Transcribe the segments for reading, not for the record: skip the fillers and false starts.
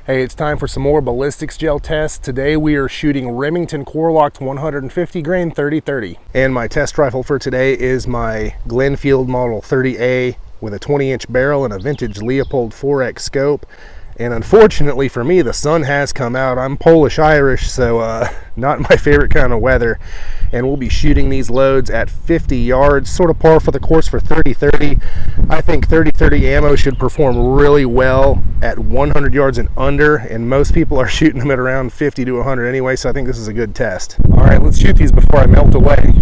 Hey, it's time for some more ballistics gel tests. Today we are shooting Remington CoreLokt 150 grain 30-30. And my test rifle for today is my Glenfield Model 30A with a 20-inch barrel and a vintage Leopold 4X scope. And unfortunately for me, the sun has come out. I'm Polish-Irish, so not my favorite kind of weather. And we'll be shooting these loads at 50 yards, sort of par for the course for 30-30. I think 30-30 ammo should perform really well at 100 yards and under, and most people are shooting them at around 50 to 100 anyway, so I think this is a good test. All right, let's shoot these before I melt away.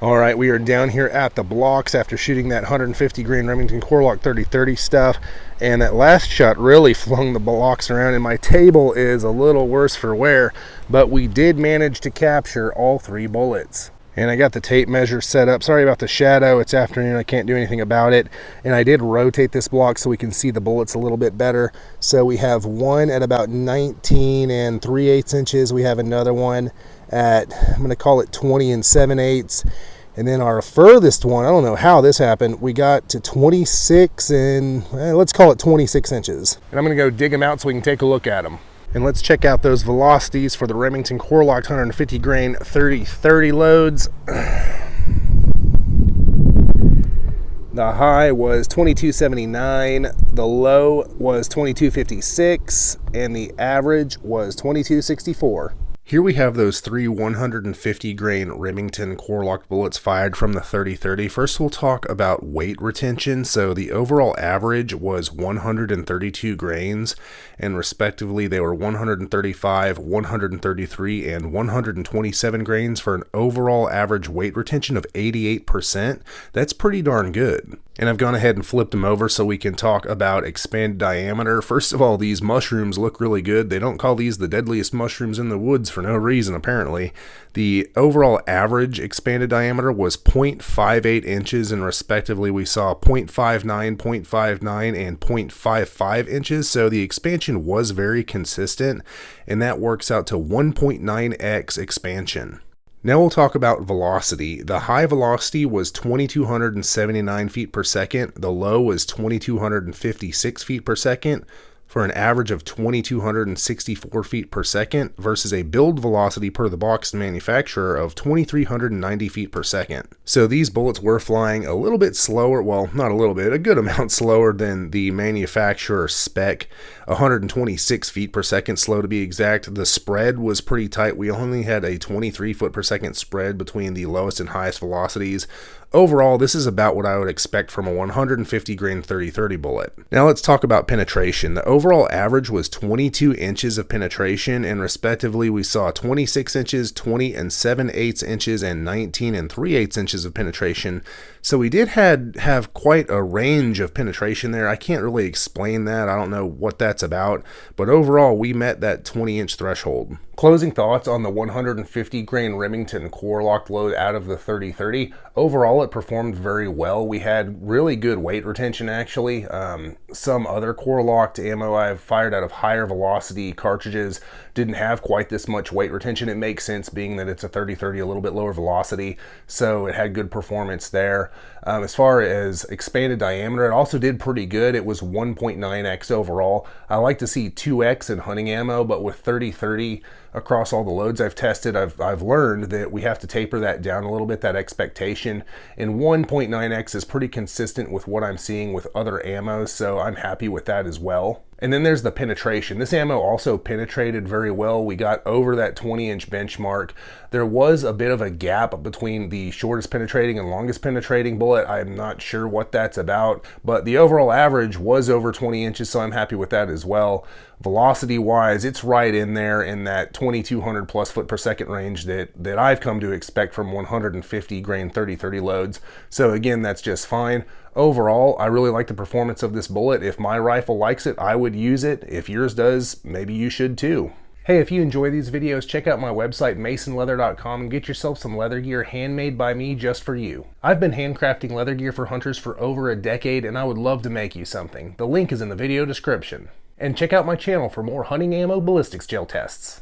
All right, we are down here at the blocks after shooting that 150 grain Remington CoreLokt 30-30 stuff, and that last shot really flung the blocks around, and my table is a little worse for wear, but we did manage to capture all 3 bullets. And I got the tape measure set up. Sorry about the shadow, it's afternoon, I can't do anything about it. And I did rotate this block so we can see the bullets a little bit better. So we have one at about 19 3/8 inches. We have another one at, I'm gonna call it 20 7/8. And then our furthest one, I don't know how this happened, we got to 26 and let's call it 26 inches. And I'm gonna go dig them out so we can take a look at them. And let's check out those velocities for the Remington CoreLokt 150 grain 30-30 loads. The high was 2279, the low was 2256, and the average was 2264. Here we have those 3 150 grain Remington CoreLokt bullets fired from the 30-30. First we'll talk about weight retention. So the overall average was 132 grains, and respectively they were 135, 133, and 127 grains for an overall average weight retention of 88%. That's pretty darn good. And I've gone ahead and flipped them over so we can talk about expanded diameter. First of all, these mushrooms look really good. They don't call these the deadliest mushrooms in the woods for no reason, apparently. The overall average expanded diameter was 0.58 inches, and respectively we saw 0.59, 0.59, and 0.55 inches. So the expansion was very consistent, and that works out to 1.9x expansion. Now we'll talk about velocity. The high velocity was 2,279 feet per second. The low was 2,256 feet per second, for an average of 2,264 feet per second versus a build velocity per the box manufacturer of 2,390 feet per second. So these bullets were flying a little bit slower, well, not a little bit, a good amount slower than the manufacturer spec, 126 feet per second slow to be exact. The spread was pretty tight. We only had a 23 foot per second spread between the lowest and highest velocities. Overall, this is about what I would expect from a 150 grain 30-30 bullet. Now let's talk about penetration. The overall average was 22 inches of penetration, and respectively we saw 26 inches, 20 7/8 inches, and 19 3/8 inches of penetration. So we did have quite a range of penetration there. I can't really explain that. I don't know what that's about, but overall we met that 20-inch threshold. Closing thoughts on the 150 grain Remington CoreLokt load out of the 30-30. Overall, it performed very well. We had really good weight retention, actually. Some other CoreLokt ammo I've fired out of higher velocity cartridges didn't have quite this much weight retention. It makes sense being that it's a 30-30, a little bit lower velocity, so it had good performance there. As far as expanded diameter, it also did pretty good. It was 1.9x overall. I like to see 2x in hunting ammo, but with 30-30 across all the loads I've tested, I've learned that we have to taper that down a little bit, that expectation, and 1.9x is pretty consistent with what I'm seeing with other ammos, so I'm happy with that as well. And then there's the penetration. This ammo also penetrated very well. We got over that 20-inch benchmark. There was a bit of a gap between the shortest penetrating and longest penetrating bullet. I'm not sure what that's about, but the overall average was over 20 inches, so I'm happy with that as well. Velocity wise, it's right in there in that 2,200 plus foot per second range that I've come to expect from 150 grain 30-30 loads. So again, that's just fine. Overall, I really like the performance of this bullet. If my rifle likes it, I would use it. If yours does, maybe you should too. Hey, if you enjoy these videos, check out my website, masonleather.com, and get yourself some leather gear handmade by me just for you. I've been handcrafting leather gear for hunters for over a decade, and I would love to make you something. The link is in the video description. And check out my channel for more hunting ammo ballistics gel tests.